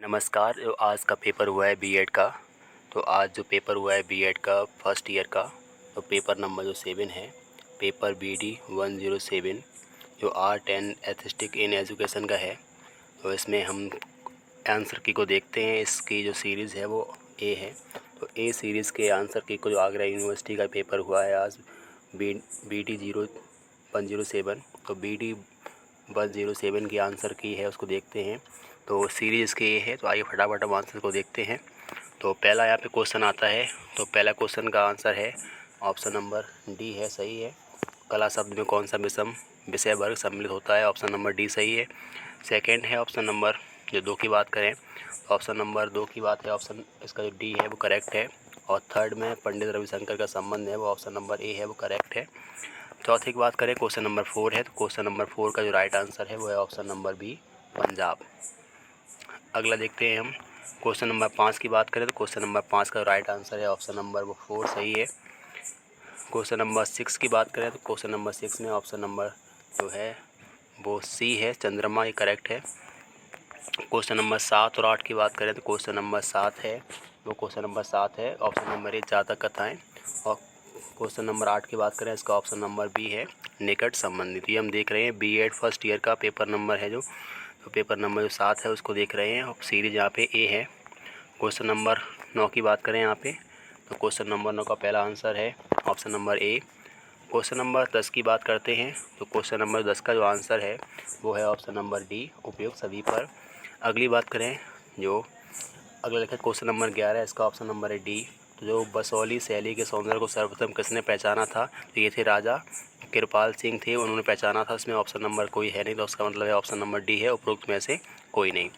नमस्कार। जो आज का पेपर हुआ है बीएड का, तो आज जो पेपर हुआ है बीएड का फर्स्ट ईयर का, तो पेपर नंबर जो 7 है, पेपर BD 107 जो art and atheistic in education का है। तो इसमें हम आंसर की को देखते हैं। इसकी जो सीरीज़ है वो ए है। तो ए सीरीज़ के आंसर की को जो आगरा यूनिवर्सिटी का पेपर हुआ है आज BD 107, तो BD 107 की आंसर की है उसको देखते हैं। तो सीरीज़ के ये है, तो आइए फटाफट हम आंसर को देखते हैं। तो पहला यहाँ पे क्वेश्चन आता है। तो पहला क्वेश्चन का आंसर है ऑप्शन नंबर डी है, सही है। कला शब्द में कौन सा विषम विषय वर्ग सम्मिलित होता है? ऑप्शन नंबर डी सही है। सेकंड है ऑप्शन नंबर जो 2 की बात करें, तो ऑप्शन नंबर 2 की बात है, ऑप्शन इसका जो डी है वो करेक्ट है। और थर्ड में पंडित रविशंकर का संबंध है, वो ऑप्शन नंबर ए है, वो करेक्ट है। चौथी की बात करें, क्वेश्चन नंबर 4 है, तो क्वेश्चन नंबर 4 का जो राइट आंसर है वो है ऑप्शन नंबर बी, पंजाब। अगला देखते हैं हम क्वेश्चन नंबर 5 की बात करें, तो क्वेश्चन नंबर 5 का राइट आंसर है ऑप्शन नंबर 4 सही है। क्वेश्चन नंबर 6 की बात करें, तो क्वेश्चन नंबर 6 में ऑप्शन नंबर जो है वो सी है, चंद्रमा, ये करेक्ट है। क्वेश्चन नंबर 7 और 8 की बात करें, तो क्वेश्चन नंबर 7 है, वो क्वेश्चन नंबर 7 है, ऑप्शन नंबर ए जातक कथाएँ। और क्वेश्चन नंबर 8 की बात करें, इसका ऑप्शन नंबर बी है, निकट संबंधित। ये हम देख रहे हैं बीएड फर्स्ट ईयर का पेपर नंबर है जो, तो पेपर नंबर जो 7 है उसको देख रहे हैं। और सीरीज यहाँ पे ए है। क्वेश्चन नंबर 9 की बात करें यहाँ पे, तो क्वेश्चन नंबर 9 का पहला आंसर है option number A. Question number 10 की बात करते हैं, तो क्वेश्चन नंबर 10 का जो आंसर है वो है ऑप्शन नंबर डी, उपयुक्त सभी पर। अगली बात करें जो अगला लिखा क्वेश्चन नंबर 11 है, इसका ऑप्शन नंबर है डी। तो जो बसौली शैली के सौंदर्य को सर्वप्रथम किसने पहचाना था? तो ये थे राजा कृपाल सिंह थे, उन्होंने पहचाना था। इसमें ऑप्शन नंबर कोई है नहीं, तो उसका मतलब है ऑप्शन नंबर डी है, उपरोक्त में से कोई नहीं।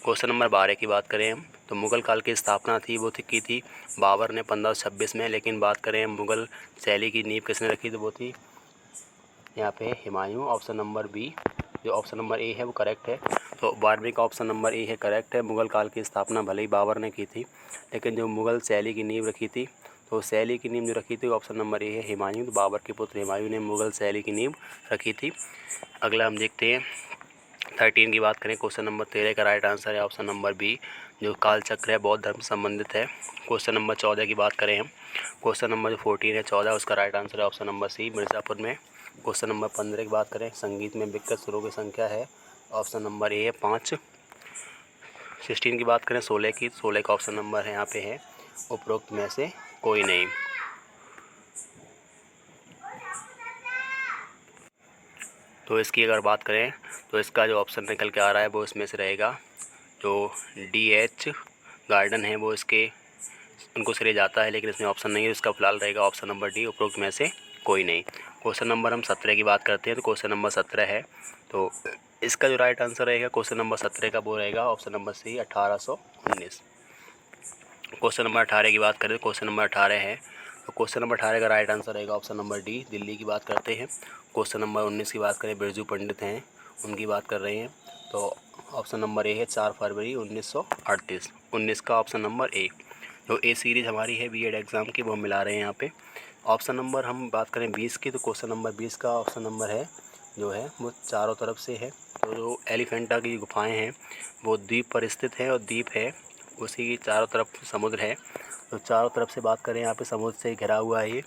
क्वेश्चन नंबर 12 की बात करें हम, तो मुगल काल की स्थापना थी वो की थी बाबर ने 1526 में। लेकिन बात करें मुगल शैली की नींव किसने रखी, तो वो थी यहाँ पे हुमायूं, ऑप्शन नंबर बी। जो ऑप्शन नंबर ए है वो करेक्ट है। तो 12वीं का ऑप्शन नंबर ए है, करेक्ट है। मुगल काल की स्थापना भले ही बाबर ने की थी, लेकिन जो मुगल शैली की नींव रखी थी, तो शैली की नींव जो रखी थी ऑप्शन नंबर ए है, हुमायूं। तो बाबर के पुत्र हुमायूं ने मुगल शैली की नींव रखी थी। अगला हम देखते हैं 13 की बात करें, क्वेश्चन नंबर 13 का राइट आंसर है ऑप्शन नंबर बी, जो काल चक्र है बौद्ध धर्म से संबंधित है। क्वेश्चन नंबर 14 की बात करें हम, क्वेश्चन नंबर जो 14 है 14, उसका राइट आंसर है ऑप्शन नंबर सी, मिर्ज़ापुर में। क्वेश्चन नंबर 15 की बात करें, संगीत में विकृत सुरों की संख्या है, ऑप्शन नंबर ए है 5। 16 की बात करें 16 की, 16 का ऑप्शन नंबर है यहाँ पे है, उपरोक्त में से कोई नहीं। तो इसकी अगर बात करें, तो इसका जो ऑप्शन निकल के आ रहा है वो इसमें से रहेगा, जो DH गार्डन है वो इसके उनको श्रेय जाता है, लेकिन इसमें ऑप्शन नहीं है। इसका फिलहाल रहेगा ऑप्शन नंबर डी, उपरोक्त में से कोई नहीं। क्वेश्चन नंबर हम 17 की बात करते हैं, तो क्वेश्चन नंबर 17 है, तो इसका जो राइट आंसर रहेगा क्वेश्चन नंबर 17 का वो रहेगा option number C, 1819। Question number 18 की बात करें, तो क्वेश्चन नंबर 18 है, तो क्वेश्चन नंबर 18 का राइट आंसर रहेगा ऑप्शन नंबर डी, दिल्ली की बात करते हैं। क्वेश्चन नंबर 19 की बात करें, बिरजू पंडित हैं उनकी बात कर रहे हैं, तो ऑप्शन नंबर ए है, 4 फरवरी 1938। 19 का ऑप्शन नंबर ए। जो ए सीरीज़ हमारी है बीएड एग्ज़ाम की, वो हम मिला रहे हैं यहाँ पे। ऑप्शन नंबर हम बात करें 20 की, तो क्वेश्चन नंबर 20 का ऑप्शन नंबर है जो है वो चारों तरफ से है। तो जो एलिफेंटा की गुफाएं हैं वो द्वीप पर स्थित है, और द्वीप है उसी की चारों तरफ समुद्र है। तो चारों तरफ से बात करें यहाँ पे समुद्र से घिरा हुआ है ये।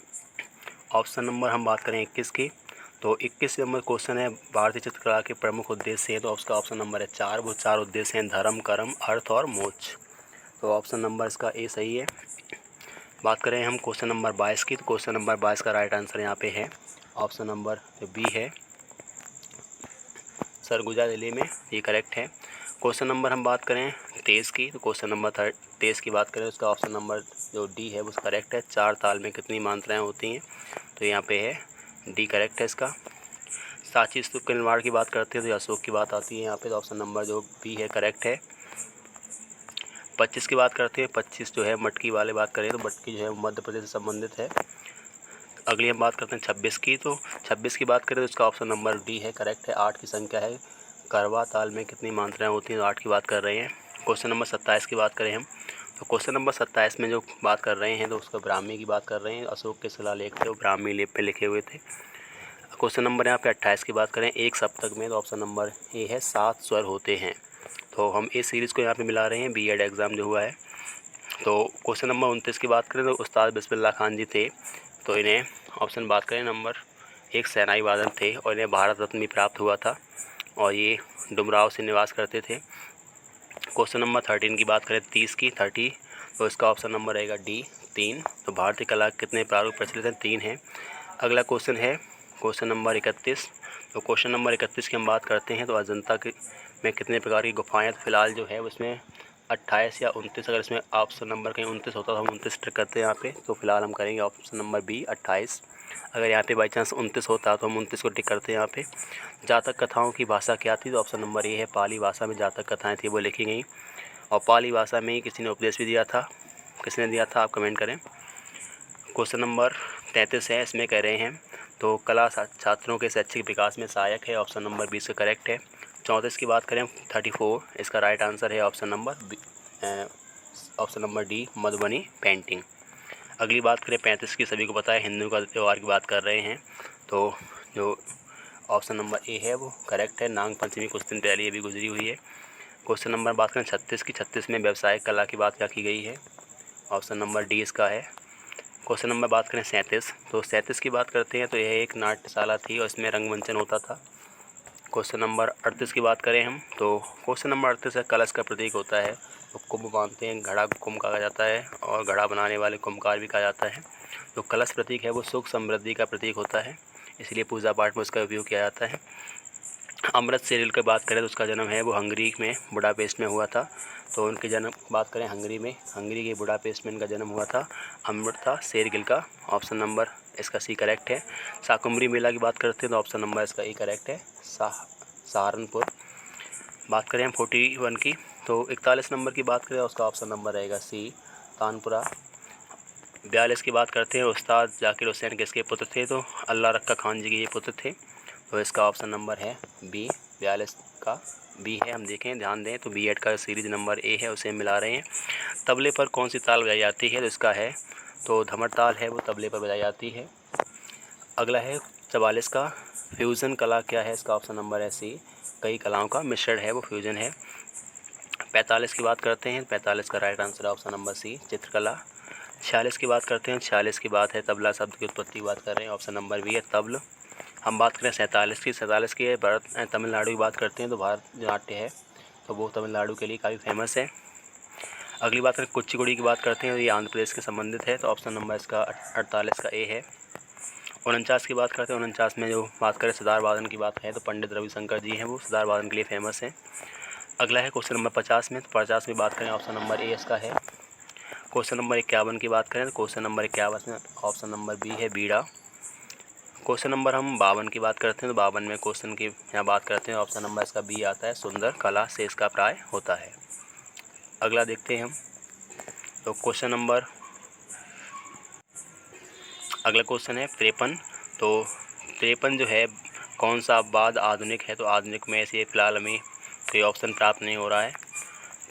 ऑप्शन नंबर हम बात करें 21 की, तो 21 नंबर क्वेश्चन है, भारतीय चित्रकला के प्रमुख उद्देश्य है, तो उसका ऑप्शन नंबर है 4। वो 4 उद्देश्य हैं, धर्म, कर्म, अर्थ और मोक्ष। तो ऑप्शन नंबर इसका ए सही है। बात करें हम क्वेश्चन नंबर 22 की, तो क्वेश्चन नंबर 22 का राइट आंसर यहाँ पे है ऑप्शन नंबर जो बी है, सरगुजा जिले में, ये करेक्ट है। क्वेश्चन नंबर हम बात करें 23 की, तो क्वेश्चन नंबर 23 की बात करें, उसका ऑप्शन नंबर जो डी है वो करेक्ट है। 4 ताल में कितनी मात्राएं होती हैं, तो यहाँ पे है डी करेक्ट है इसका। सांची स्तूप के निर्माण की बात करते हैं, तो अशोक की बात आती है यहाँ पे, तो ऑप्शन नंबर जो बी है करेक्ट है। 25 की बात करते हैं, 25 जो है मटकी वाले बात करें, तो मटकी जो है मध्य प्रदेश से संबंधित है। अगली हम बात करते हैं 26 की, तो 26 की बात करें तो इसका ऑप्शन नंबर डी है, करेक्ट है। 8 की संख्या है, करवा ताल में कितनी मात्राएं होती हैं, तो 8 की बात कर रहे हैं। क्वेश्चन नंबर 27 की बात करें हम, तो क्वेश्चन नंबर 27 में जो बात कर रहे हैं, तो उसका ब्राह्मी की बात कर रहे हैं। अशोक के शिलालेख थे वो ब्राह्मी लिपि पे लिखे हुए थे। क्वेश्चन नंबर यहाँ पे 28 की बात करें, एक सप्तक में, तो ऑप्शन नंबर ए है 7 स्वर होते हैं। तो हम इस सीरीज़ को यहाँ पे मिला रहे हैं बीएड एग्ज़ाम जो हुआ है। तो क्वेश्चन नंबर 29 की बात करें तो उस्ताद बिस्मिल्लाह खान जी थे, तो इन्हें ऑप्शन बात करें नंबर 1 शहनाई वादन थे और इन्हें भारत रत्न भी प्राप्त हुआ था और ये डुमराव से निवास करते थे। क्वेश्चन नंबर 13 की बात करें 30, तो इसका ऑप्शन नंबर रहेगा डी 3। तो भारतीय कला कितने प्रारूप प्रचलित हैं? 3 हैं। अगला क्वेश्चन है क्वेश्चन नंबर 31। तो क्वेश्चन नंबर 31 की हम बात करते हैं तो अजंता के में कितने प्रकार की गुफाएं? तो फिलहाल जो है उसमें 28 या 29, अगर इसमें ऑप्शन नंबर कहीं 29 होता तो हम 29 टिक करते हैं यहाँ पे। तो फिलहाल हम करेंगे ऑप्शन नंबर बी 28। अगर यहाँ पे बाई चांस 29 होता तो हम 29 को टिक करते हैं यहाँ पे। जातक कथाओं की भाषा क्या थी? तो ऑप्शन नंबर ए है पाली भाषा में जातक कथाएँ थी वो लिखी गई और पाली भाषा में ही किसी ने उपदेश भी दिया था। किसने दिया था आप कमेंट करें। क्वेश्चन नंबर 33 है, इसमें कह रहे हैं तो कला छात्रों के शैक्षिक विकास में सहायक है। ऑप्शन नंबर 20 का करेक्ट है। 34 की बात करें 34, इसका राइट आंसर है option number D Madhubani painting. अगली बात करें 35 की, सभी को पता है हिंदू का त्यौहार की बात कर रहे हैं, तो जो ऑप्शन नंबर ए है वो करेक्ट है। नाग पंचमी कुछ दिन पहले अभी गुजरी हुई है। क्वेश्चन नंबर बात करें 36 की, 36 में व्यवसायिक कला की बात क्या की गई है? ऑप्शन नंबर डी इसका है। क्वेश्चन नंबर बात करें 37, तो 37 की बात करते हैं तो यह एक नाट्यशाला थी और इसमें रंगमंचन होता था। क्वेश्चन नंबर 38 की बात करें हम तो क्वेश्चन नंबर 38 कलश का प्रतीक होता है, तो कुंभ मानते हैं, घड़ा कुंभ कहा जाता है और घड़ा बनाने वाले कुंभकार भी कहा जाता है। तो कलश प्रतीक है वो सुख समृद्धि का प्रतीक होता है, इसलिए पूजा पाठ में उसका उपयोग किया जाता है। अमृत सेरिल की बात करें तो उसका जन्म है वो हंगरी में बुडापेस्ट में हुआ था। तो उनके जन्म बात करें हंगरी के बुडापेस्ट में इनका जन्म हुआ था। अमृता शेरगिल का ऑप्शन नंबर इसका सी करेक्ट है। शाकुंभरी मेला की बात करते हैं तो ऑप्शन नंबर इसका ए करेक्ट है, सहारनपुर। बात करें हम 41 की, तो 41 नंबर की बात करें उसका ऑप्शन नंबर रहेगा सी तानपुरा। 42 की बात करते हैं उस्ताद जाकिर हुसैन किसके पुत्र थे? तो अल्लाह रक्का खान जी के ये पुत्र थे, तो इसका ऑप्शन नंबर है बी 42 का बी है। हम देखें ध्यान दें तो बीएड का सीरीज नंबर ए है उसे मिला रहे हैं। तबले पर कौन सी ताल बजाई जाती है? तो इसका है तो धमर ताल है वो तबले पर बजाई जाती है। अगला है 44 का, फ्यूज़न कला क्या है? इसका ऑप्शन नंबर है सी, कई कलाओं का मिश्रण है वो फ्यूजन है। 45 की बात करते हैं, 45 का right answer option number C चित्रकला। 46 की बात करते हैं, 46 की बात है तबला शब्द की उत्पत्ति की बात कर रहे हैं, ऑप्शन नंबर बी है तबल। हम बात करें 47 की, 47 की है तमिलनाडु की बात करते हैं तो भारत नाट्य है तो वो तमिलनाडु के लिए काफ़ी फेमस है। अगली बात करें कुचिपुड़ी की बात करते हैं तो ये आंध्र प्रदेश के संबंधित है, तो ऑप्शन नंबर इसका 48 का ए है। 49 की बात करते हैं, 49 में जो बात करें सितार वादन की बात है तो पंडित रविशंकर जी हैं वो सितार वादन के लिए फेमस हैं। अगला है क्वेश्चन नंबर 50 में, तो 50 में बात करें ऑप्शन नंबर ए इसका है। क्वेश्चन नंबर 51 की बात करें तो क्वेश्चन नंबर 51 में ऑप्शन नंबर बी है बीड़ा। क्वेश्चन नंबर हम 52 की बात करते हैं तो 52 में क्वेश्चन की यहाँ बात करते हैं ऑप्शन नंबर इसका बी आता है, सुंदर कला से इसका प्राय होता है। अगला देखते हैं हम तो क्वेश्चन नंबर अगला क्वेश्चन है 53। तो 53 जो है कौन सा बाद आधुनिक है? तो आधुनिक में से फ़िलहाल हमें कोई ऑप्शन प्राप्त नहीं हो रहा है,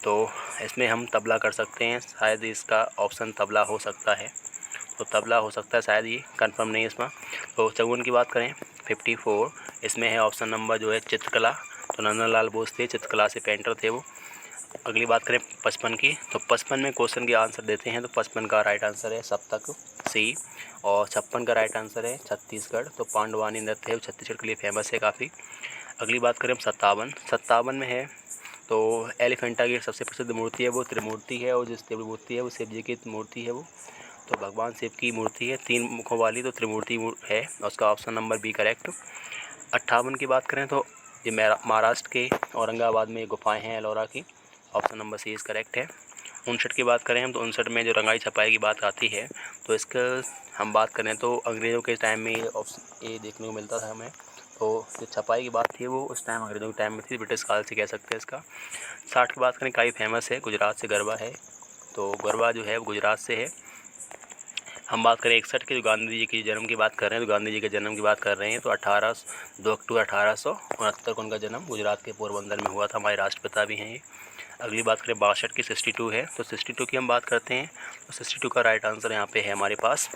तो इसमें हम तबला कर सकते हैं, शायद इसका ऑप्शन तबला हो सकता है, तो तबला हो सकता है शायद, ये कंफर्म नहीं है इसमें। तो 54 की बात करें 54, इसमें है ऑप्शन नंबर जो है चित्रकला, तो नंदनलाल बोस थे चित्रकला से पेंटर थे वो। अगली बात करें 55 की, तो 55 में क्वेश्चन के आंसर देते हैं तो 55 का राइट आंसर है सप्तक सी और 56 का राइट आंसर है छत्तीसगढ़, तो पांडवानी नृत्य है छत्तीसगढ़ के लिए फेमस है काफ़ी। अगली बात करें 57 में है तो एलिफेंटा की सबसे प्रसिद्ध मूर्ति है वो त्रिमूर्ति है और जिस त्रिमूर्ति है वो शिव जी की मूर्ति है वो, तो भगवान शिव की मूर्ति है 3 मुखों वाली, तो त्रिमूर्ति है और उसका ऑप्शन नंबर बी करेक्ट। 58 की बात करें तो ये महाराष्ट्र के औरंगाबाद में गुफाएं हैं एलोरा की, option number C is correct है। 59 की बात करें हम तो 59 में जो रंगाई छपाई की बात आती है तो इसका हम बात करें तो अंग्रेज़ों के टाइम में ये ऑप्शन ए देखने को मिलता था हमें, तो जो छपाई की बात थी वो उस टाइम अंग्रेज़ों के टाइम में थी, ब्रिटिश काल से कह सकते हैं इसका। 60 की बात करें काफ़ी फेमस है, गुजरात से गरबा है, तो गरबा जो है वो गुजरात से है। हम बात करें 61 के, जो गांधी जी की जन्म की बात कर रहे हैं, तो गांधी जी के जन्म की बात कर रहे हैं तो 2 अक्टूबर 1869 को उनका जन्म गुजरात के पोरबंदर में हुआ था, हमारे राष्ट्रपिता भी हैं ये। अगली बात करें 62 की, 62 है, तो 62 की हम बात करते हैं तो 62 का राइट आंसर यहाँ पे है हमारे पास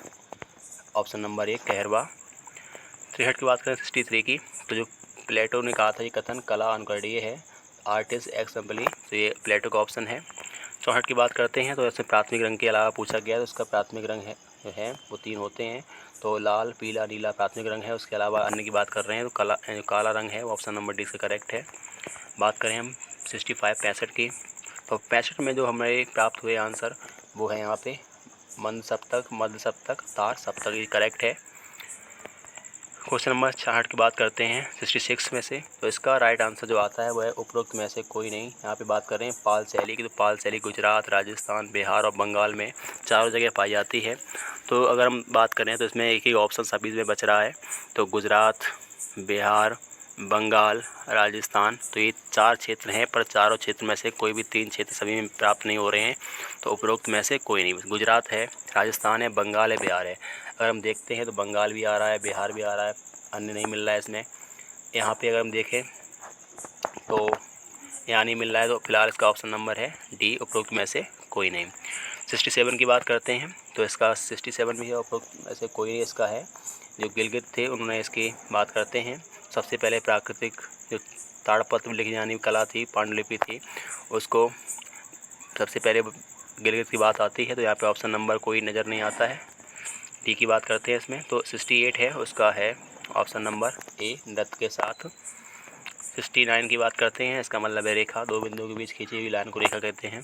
ऑप्शन नंबर 1 कहरवा। 63 की बात करें 63 की, तो जो प्लेटो ने कहा था ये कथन कला अनुकरणीय है, आर्टिस्ट एग्जाम्पली, तो ये प्लेटो का ऑप्शन है। 64 की बात करते हैं तो इसमें प्राथमिक रंग के अलावा पूछा गया है, तो उसका प्राथमिक रंग है वो 3 होते हैं। तो लाल, पीला, नीला प्राथमिक रंग है, उसके अलावा अन्य की बात कर रहे हैं तो काला रंग है, वो ऑप्शन नंबर डी से करेक्ट है। बात करें हम 65 की, तो 65 में जो हमें प्राप्त हुए आंसर वो है यहाँ पे मंद सप्तक, मध्य सप्तक, तार सप्तक, ये करेक्ट है। क्वेश्चन नंबर 66 की बात करते हैं 66 में से, तो इसका राइट आंसर जो आता है वो है उपरोक्त में से कोई नहीं। यहाँ पे बात कर रहे हैं पाल शैली की, तो पाल शैली गुजरात, राजस्थान, बिहार और बंगाल में चारों जगह पाई जाती है। तो अगर हम बात करें तो इसमें एक ही ऑप्शन सभी में बच रहा है, तो गुजरात, बिहार, बंगाल, राजस्थान, तो ये 4 क्षेत्र हैं, पर चारों क्षेत्र में से कोई भी 3 क्षेत्र सभी में प्राप्त नहीं हो रहे हैं। तो उपरोक्त में से कोई नहीं, गुजरात है, राजस्थान है, बंगाल है, बिहार है। अगर हम देखते हैं तो बंगाल भी आ रहा है, बिहार भी आ रहा है, अन्य नहीं मिल रहा है इसमें। यहाँ पे अगर हम देखें तो यहाँ नहीं मिल रहा है, तो फिलहाल इसका ऑप्शन नंबर है डी, उपरोक्त में से कोई नहीं। 67 की बात करते हैं तो इसका 67 भी है, उपरोक्त में से कोई नहीं इसका है। जो गिलगित थे उन्होंने इसकी बात करते हैं, सबसे पहले प्राकृतिक जो ताड़पत्र लिखी जाने की कला थी, पांडुलिपि थी, उसको सबसे पहले गिलगित की बात आती है। तो यहाँ पे ऑप्शन नंबर कोई नज़र नहीं आता है। डी की बात करते हैं इसमें, तो 68 है, उसका है ऑप्शन नंबर ए, नृत्य के साथ। 69 की बात करते हैं, इसका मतलब है रेखा, 2 बिंदुओं के बीच खींची हुई लाइन को रेखा कहते हैं।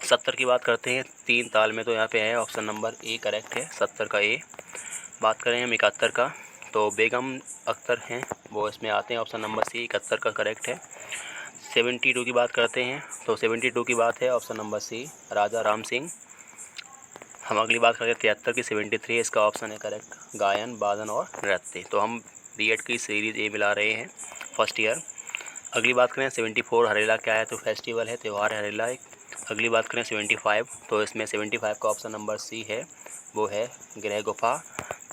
70 की बात करते हैं 3 ताल में, तो यहाँ पे है ऑप्शन नंबर ए करेक्ट है, 70 का ए। बात करें हम 71 का, तो बेगम अख्तर हैं वो इसमें आते हैं, ऑप्शन नंबर सी 71 का करेक्ट है। 72 की बात करते हैं, तो 72 की बात है ऑप्शन नंबर सी, राजा राम सिंह। हम अगली बात करें 73 की, 73 इसका ऑप्शन है करेक्ट, गायन, वादन और नृत्य। तो हम बीएड की सीरीज़ ए मिला रहे हैं फर्स्ट ईयर। अगली बात करें 74 हरेला क्या है, तो फेस्टिवल है, त्यौहार है हरेला एक। अगली बात करें 75, तो इसमें 75 का ऑप्शन नंबर सी है, वो है गृह गुफा।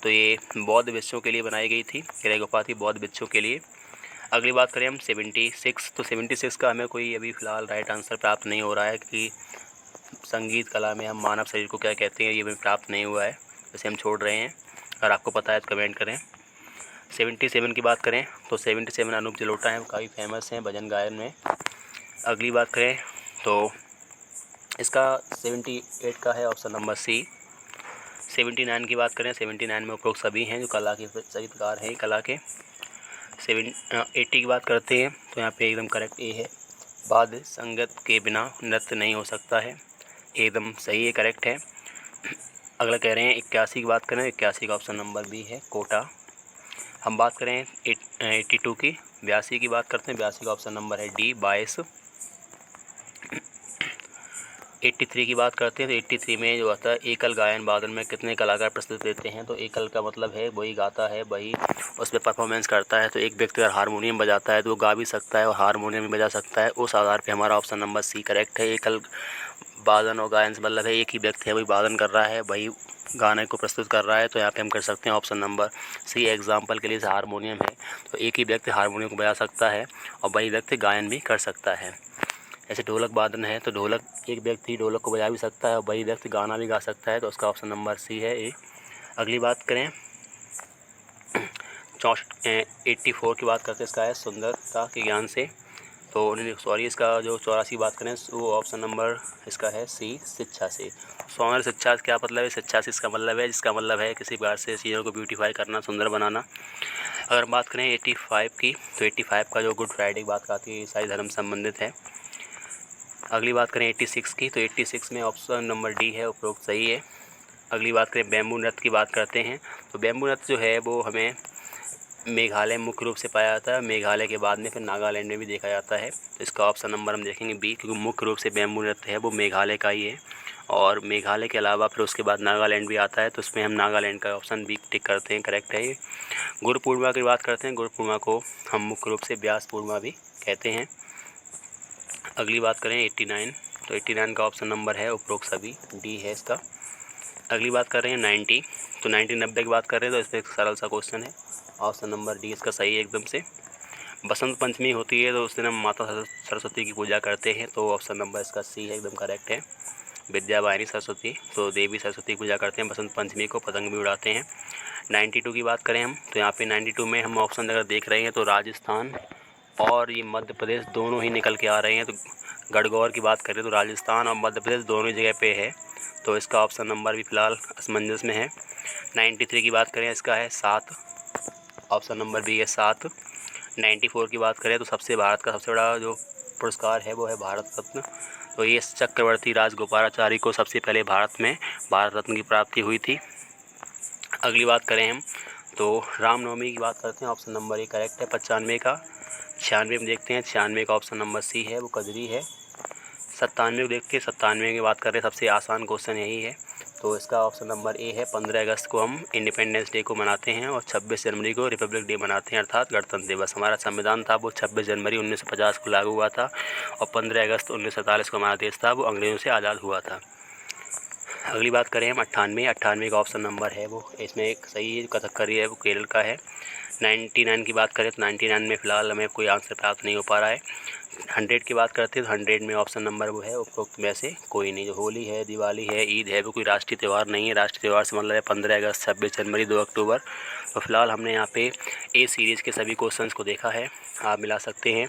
तो ये बौद्ध भिक्षुओं के लिए बनाई गई थी, गृह गुफा थी बौद्ध भिक्षुओं के लिए। अगली बात करें हम 76, तो 76 का हमें कोई अभी फ़िलहाल राइट आंसर प्राप्त नहीं हो रहा है कि संगीत कला में हम मानव शरीर को क्या कहते हैं, ये भी प्राप्त नहीं हुआ है, इसे हम छोड़ रहे हैं। अगर आपको पता है तो कमेंट करें। 77 की बात करें तो 77 अनूप जलोटा हैं, काफ़ी फेमस हैं भजन गायन में। अगली बात करें तो इसका 78 का है ऑप्शन नंबर सी। 79 की बात करें, 79 में उपरोक्त सभी हैं जो कला के सभी प्रकार हैं कला के। 80 की बात करते हैं तो यहाँ पे एकदम करेक्ट ए है, वाद्य संगत के बिना नृत्य नहीं हो सकता है, एकदम सही है, करेक्ट है। अगला कह रहे हैं 81 की बात करें, 81 का ऑप्शन नंबर बी है, कोटा। हम बात करें 82 की, 82 की बात करते हैं, 82 का ऑप्शन नंबर है डी, 22। 83 की बात करते हैं तो 83 में जो आता है एकल गायन वादन में कितने कलाकार प्रस्तुति देते हैं, तो एकल का मतलब है वही गाता है, वही उस पर परफॉर्मेंस करता है। तो एक व्यक्ति अगर हारमोनियम बजाता है तो वो गा भी सकता है और हारमोनियम भी बजा सकता है, उस आधार पे हमारा ऑप्शन नंबर सी करेक्ट है। एकल वादन और गायन से मतलब है एक ही व्यक्ति है, वही वादन कर रहा है, वही गाने को प्रस्तुत कर रहा है। तो यहाँ पे हम कर सकते हैं ऑप्शन नंबर सी। एग्जाम्पल के लिए हारमोनियम है, तो एक ही व्यक्ति हारमोनियम को बजा सकता है और वही व्यक्ति गायन भी कर सकता है। ऐसे ढोलक वादन है, तो ढोलक एक व्यक्ति ढोलक को बजा भी सकता है और वही व्यक्ति गाना भी गा सकता है, तो उसका ऑप्शन नंबर सी है ए। अगली बात करें 84 की बात करते हैं, इसका है सुंदरता के ज्ञान से, तो सॉरी इसका जो 84 की बात करें वो ऑप्शन नंबर इसका है सी, शिक्षा से। सौंदर्य शिक्षा क्या मतलब है, शिक्षा से इसका मतलब है जिसका मतलब है किसी प्रकार से चीज़ों को ब्यूटीफाई करना, सुंदर बनाना। अगर बात करें 85 की, तो 85 का जो गुड फ्राइडे की बात आती है ईसाई धर्म संबंधित है। अगली बात करें 86 की, तो 86 में ऑप्शन नंबर डी है, उपरोक्त सही है। अगली बात करें बैम्बू नृत्य की बात करते हैं, तो बैम्बू नृत्य जो है वो हमें मेघालय मुख्य रूप से पाया जाता है, मेघालय के बाद में फिर नागालैंड में भी देखा जाता है। तो इसका ऑप्शन नंबर हम देखेंगे बी, क्योंकि मुख्य रूप से बैम्बू नृत्य है वो मेघालय का ही है, और मेघालय के अलावा फिर उसके बाद नागालैंड भी आता है, तो उसमें हम नागालैंड का ऑप्शन बी टिक करते हैं, करेक्ट है ये। गुरु पूर्णिमा की बात करते हैं, गुरु पूर्णिमा को हम मुख्य रूप से व्यास पूर्णिमा भी कहते हैं। अगली बात करें 89, तो 89 का ऑप्शन नंबर है उपरोक्त सभी, डी है इसका। अगली बात कर रहे हैं 90, तो 90 की बात कर रहे हैं, तो इस पर एक सरल सा क्वेश्चन है, ऑप्शन नंबर डी इसका सही है एकदम से। बसंत पंचमी होती है तो उस दिन हम माता सरस्वती की पूजा करते हैं, तो ऑप्शन नंबर इसका सी है, एकदम करेक्ट है, विद्यावाहिनी सरस्वती। तो देवी सरस्वती की पूजा करते हैं बसंत पंचमी को, पतंग भी उड़ाते हैं। 92 की बात करें हम, तो यहाँ पे 92 में हम ऑप्शन अगर देख रहे हैं तो राजस्थान, और ये मध्य प्रदेश दोनों ही निकल के आ रहे हैं। तो गढ़गौर की बात करें तो राजस्थान और मध्य प्रदेश दोनों ही जगह पे है, तो इसका ऑप्शन नंबर भी फ़िलहाल असमंजस में है। 93 की बात करें इसका है 7, ऑप्शन नंबर बी है 7। 94 की बात करें तो भारत का सबसे बड़ा जो पुरस्कार है वो है भारत रत्न। तो ये चक्रवर्ती राजगोपालाचारी को सबसे पहले भारत में भारत रत्न की प्राप्ति हुई थी। अगली बात करें हम तो रामनवमी की बात करते हैं, ऑप्शन नंबर ए करेक्ट है 95 का। 96 में देखते हैं, 96 का ऑप्शन नंबर सी है, वो कजरी है। 97 को देखते हैं, 97 की बात कर रहे हैं, सबसे आसान क्वेश्चन यही है, तो इसका ऑप्शन नंबर ए है। 15 अगस्त को हम इंडिपेंडेंस डे को मनाते हैं और 26 जनवरी को रिपब्लिक डे मनाते हैं, अर्थात गणतंत्र दिवस। हमारा संविधान था वो 26 जनवरी 1950 को लागू हुआ था और 15 अगस्त 1947 को हमारा देश था वो अंग्रेज़ों से आज़ाद हुआ था। अगली बात करें हम 98 का ऑप्शन नंबर है वो, इसमें एक सही कथकली है वो केरल का है। 99 की बात करें तो 99 में फ़िलहाल हमें कोई आंसर प्राप्त नहीं हो पा रहा है। 100 की बात करते हैं तो 100 में ऑप्शन नंबर वो है उपरोक्त में से कोई नहीं। जो होली है, दिवाली है, ईद है, वो कोई राष्ट्रीय त्यौहार नहीं है। राष्ट्रीय त्यौहार से मतलब है 15 अगस्त, 26 जनवरी, 2 अक्टूबर। तो फिलहाल हमने यहाँ पे ए सीरीज़ के सभी क्वेश्चंस को देखा है, आप मिला सकते हैं।